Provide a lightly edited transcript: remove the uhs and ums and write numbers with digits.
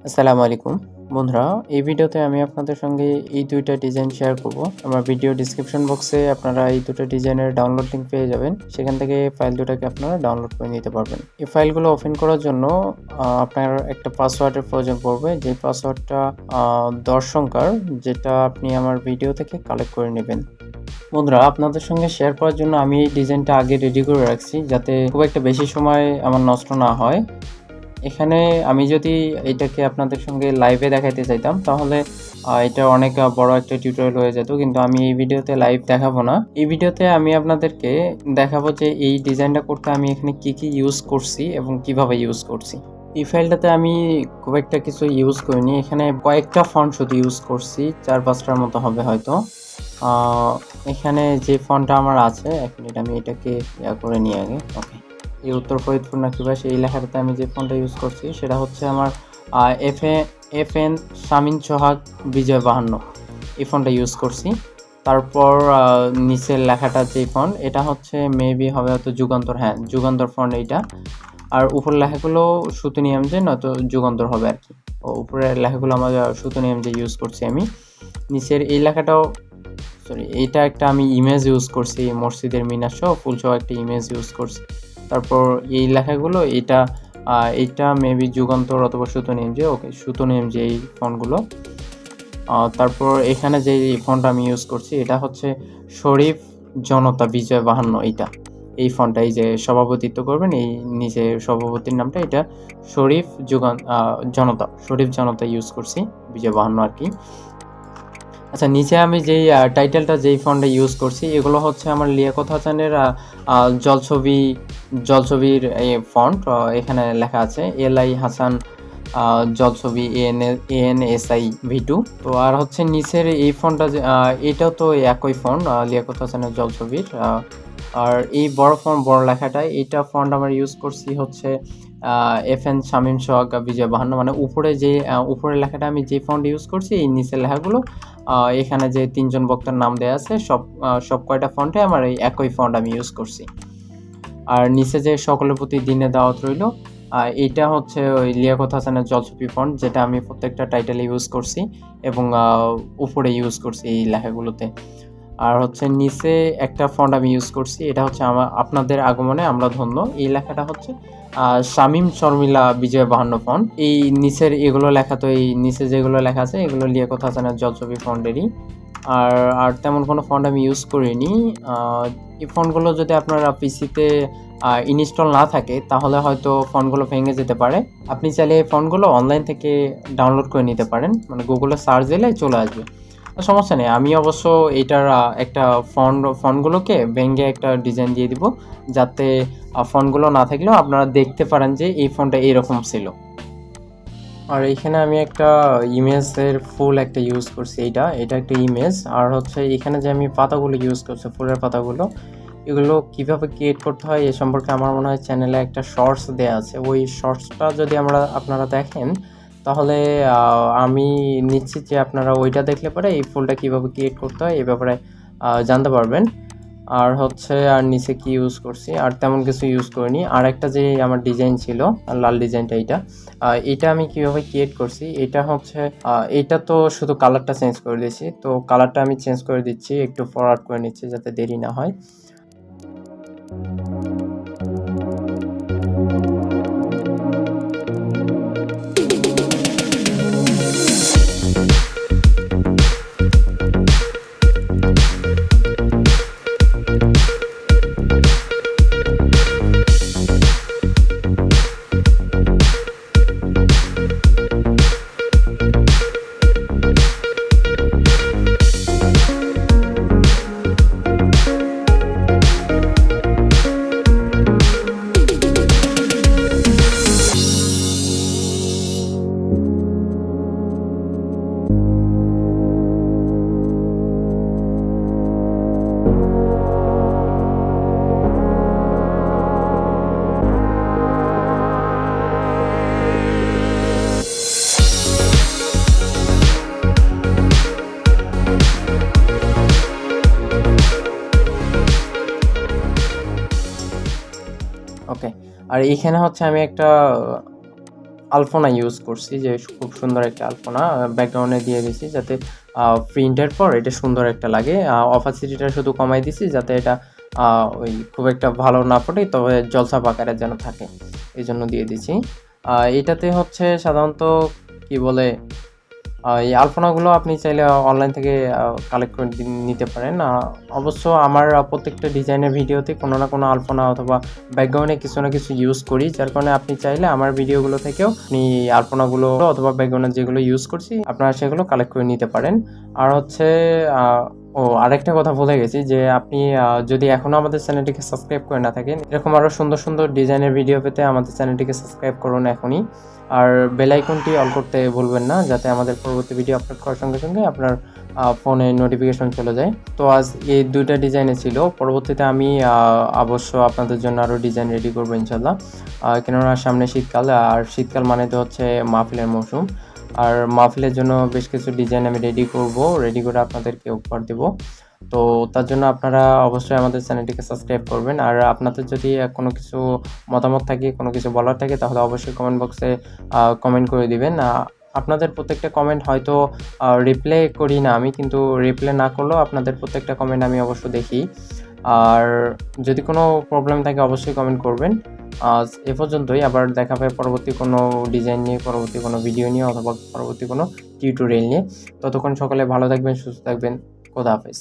আসসালামু আলাইকুম বন্ধুরা, এই ভিডিওতে আমি আপনাদের সঙ্গে এই দুইটা ডিজাইন শেয়ার করব। আমার ভিডিও ডিসক্রিপশন বক্সে আপনারা এই দুটো ডিজাইনের ডাউনলোড লিঙ্ক পেয়ে যাবেন। সেখান থেকে ফাইল দুটাকে আপনারা ডাউনলোড করে নিতে পারবেন। এই ফাইলগুলো ওপেন করার জন্য আপনার একটা পাসওয়ার্ডের প্রয়োজন পড়বে, যে পাসওয়ার্ডটা 10 সংখ্যার, যেটা আপনি আমার ভিডিও থেকে কালেক্ট করে নেবেন। বন্ধুরা, আপনাদের সঙ্গে শেয়ার করার জন্য আমি এই ডিজাইনটা আগে রেডি করে রাখছি, যাতে খুব একটা বেশি সময় আমার নষ্ট না হয়। এখানে আমি যদি এটাকে আপনাদের সঙ্গে লাইভে দেখাইতে চাইতাম, তাহলে এটা অনেক বড় একটা টিউটোরিয়াল হয়ে যেত, কিন্তু আমি এই ভিডিওতে লাইভ দেখাবো না। এই ভিডিওতে আমি আপনাদেরকে দেখাবো যে এই ডিজাইনটা করতে আমি এখানে কি কি ইউজ করছি এবং কিভাবে ইউজ করছি। এই ফাইলটাতে আমি খুব একটা কিছু ইউজ করিনি, এখানে কয়েকটা ফন্ট শুধু ইউজ করছি, 4-5টার মতো হবে হয়তো। এখানে যে ফন্টটা আমার আছে, এক মিনিট আমি এটাকে করে নিয়ে আগে। ওকে, এই উত্তর ফরিদপুর নাকিবাস এই লেখাটাতে আমি যে ফন্টটা ইউজ করছি সেটা হচ্ছে আমার FN শামিন সোহাগ বিজয় 52, এই ফন্টটা ইউজ করছি। তারপর নিচের লেখাটা যে ফন্ট, এটা হচ্ছে মেবি হবে হয়তো যুগান্তর, হ্যাঁ যুগান্তর ফন্ট এইটা। আর উপরের লেখাগুলো সুতুনি এমজে নয়তো যুগান্তর হবে আর কি। উপরের লেখাগুলো আমার সুতুনি এমজে ইউজ করছি আমি। নিচের এই লেখাটাও এইটা একটা আমি ইমেজ ইউজ করছি, মসজিদের মিনার সহ ফুলসহ একটা ইমেজ ইউজ করছি। তারপর এই লেখাগুলো এইটা মেবি যুগান্তর অথবা সুতনি এমজে। ওকে, সুতনি এমজে এই ফন্টগুলো। তারপর এখানে যে ফন্টটা আমি ইউজ করছি এটা হচ্ছে শরীফ জনতা বিজয় 52, এইটা এই ফন্টটা, এই যে সভাপতিত্ব করবেন এই নিচে সভাপতির নামটা, এটা শরীফ জনতা ইউজ করছি বিজয় 52 আর কি। আচ্ছা, নিচে আমি যেই টাইটেলটা যেই ফন্টে ইউজ করছি এগুলো হচ্ছে আমার লিয়াকত হাসানের জলছবির এই ফন্ট। এখানে লেখা আছে LI হাসান জলছবি ANSI V2। তো আর হচ্ছে নিচের এই ফন্টটা এটাও তো একই ফন্ট, লিয়াকত হাসানের জলছবির। আর এই বড় লেখাটা, এইটা ফন্ট আমরা ইউজ করছি হচ্ছে FN শামীম সোহাগ বিজয় 52, মানে উপরে যে উপরের লেখাটা আমি যে ফন্ট ইউজ করছি, এই নিচের লেখাগুলো এখানে যে 3জন বক্তার নাম দেওয়া আছে সব কয়টা ফন্টে আমার এই একই ফন্ট আমি ইউজ করছি। আর নিচে যে সকলের প্রতি দিনে দাওয়াত রইল, এইটা হচ্ছে ওই লিয়াকত হাসানের জলছবি ফন্ট, যেটা আমি প্রত্যেকটা টাইটেলে ইউজ করছি এবং উপরে ইউজ করছি এই লেখাগুলোতে। আর হচ্ছে নিচে একটা ফন্ট আমি ইউজ করছি, এটা হচ্ছে আপনাদের আগমনে আমরা ধন্য, এই লেখাটা হচ্ছে শামীম শর্মিলা বিজয় 52 ফন্ট। এই নিচের এগুলো লেখা, তো এই নিচে যেগুলো লেখা আছে এগুলো লিয়াকত হাসানের জলছবি ফন্টেরই। আর তেমন কোনো ফন্ট আমি ইউজ করিনি। এই ফন্টগুলো যদি আপনারা পিসিতে ইনস্টল না থাকে তাহলে হয়তো ফন্টগুলো ভেঙে যেতে পারে। আপনি চাইলে এই ফন্টগুলো অনলাইন থেকে ডাউনলোড করে নিতে পারেন, মানে গুগলে সার্চ দিলে চলে আসবে, সমস্যা নেই। আমি অবশ্য এটার একটা ফন্টগুলোকে ভেঙে একটা ডিজাইন দিয়ে দিব, যাতে ফন্টগুলো না থাকলেও আপনারা দেখতে পারেন যে এই ফন্টটা এইরকম ছিল। আর এখানে আমি একটা ইমেজের ফুল একটা ইউজ করছি, এটা একটা ইমেজ। আর হচ্ছে এখানে যে আমি পাতাগুলো ইউজ করছি, ফুলের পাতাগুলো, এগুলো কিভাবে ক্রিয়েট করতে হয় এ সম্পর্কে আমার মনে হয় চ্যানেলে একটা শর্টস দেওয়া আছে। ওই শর্টসটা যদি আপনারা দেখেন তাহলে আমি নিশ্চিত যে আপনারা ওইটা দেখলে পরে এই ফুলটা কিভাবে ক্রিয়েট করতে হয় এই ব্যাপারে জানতে পারবেন। আর হচ্ছে আর নিচে কি ইউজ করছি, আর তেমন কিছু ইউজ করিনি। আর একটা যে আমার ডিজাইন ছিল লাল ডিজাইনটা, এটা আমি কিভাবে ক্রিয়েট করছি, এটা হচ্ছে এটা তো শুধু কালারটা চেঞ্জ করে দিয়েছি। তো কালারটা আমি চেঞ্জ করে দিচ্ছি, একটু ফরওয়ার্ড করে নিচ্ছি যাতে দেরি না হয়। ওকে, আর এইখানে হচ্ছে আমি একটা আলপনা ইউজ করছি, যে খুব সুন্দর একটা আলপনা ব্যাকগ্রাউন্ডে দিয়ে দিছি, যাতে প্রিন্টের পর এটা সুন্দর একটা লাগে। অপাসিটিটা শুধু কমাই দিছি যাতে এটা ওই খুব একটা ভালো না ফোটে, তবে জলছাপ আকারে যেন থাকে, এই জন্য দিয়ে দিছি। এটাতে হচ্ছে সাধারণত কি বলে, এই আলপনাগুলো আপনি চাইলে অনলাইন থেকে কালেক্ট করে নিতে পারেন। অবশ্য আমার প্রত্যেকটা ডিজাইনের ভিডিওতে কোনো না কোনো আলপনা অথবা ব্যাকগ্রাউন্ডে কিছু না কিছু ইউজ করি, যার কারণে আপনি চাইলে আমার ভিডিওগুলো থেকেও আপনি আলপনাগুলো অথবা ব্যাকগ্রাউন্ডে যেগুলো ইউজ করছি আপনারা সেগুলো কালেক্ট করে নিতে পারেন। আর হচ্ছে আরেকটা কথা বলে গেছি, যে আপনি যদি এখনও আমাদের চ্যানেলটিকে সাবস্ক্রাইব করে না থাকেন, এরকম আরও সুন্দর সুন্দর ডিজাইনের ভিডিও পেতে আমাদের চ্যানেলটিকে সাবস্ক্রাইব করুন এখনই। আর বেল আইকনটি অল করতে ভুলবেন না, যাতে আমাদের পরবর্তী ভিডিও আপলোড করার সঙ্গে সঙ্গে আপনার ফোনে নোটিফিকেশন চলে যায়। তো আজ এই 2টা ডিজাইনে ছিল, পরবর্তীতে আমি অবশ্য আপনাদের জন্য আরও ডিজাইন রেডি করবো ইনশাল্লাহ। কেননা সামনে শীতকাল, আর শীতকাল মানে তো হচ্ছে মাহফিলের মৌসুম। আর মাহফিলের জন্য বেশ কিছু ডিজাইন আমি রেডি করে আপনাদেরকে উপহার দেবো। তো তার জন্য আপনারা অবশ্যই আমাদের চ্যানেলটিকে সাবস্ক্রাইব করবেন। আর আপনাদের যদি কোনো কিছু মতামত থাকে, কোনো কিছু বলার থাকে, তাহলে অবশ্যই কমেন্ট বক্সে কমেন্ট করে দিবেন। আপনাদের প্রত্যেকটা কমেন্ট হয়তো রিপ্লাই করি না আমি, কিন্তু রিপ্লাই না করলেও আপনাদের প্রত্যেকটা কমেন্ট আমি অবশ্য দেখি। আর যদি কোনো প্রবলেম থাকে অবশ্যই কমেন্ট করবেন। আজ এ পর্যন্তই, আবার দেখা হবে পরবর্তী কোনো ডিজাইন নিয়ে, পরবর্তী কোনো ভিডিও নিয়ে, অথবা পরবর্তী কোনো টিউটোরিয়াল নিয়ে। ততক্ষণ সকলে ভালো থাকবেন, সুস্থ থাকবেন। খোদা হাফেজ।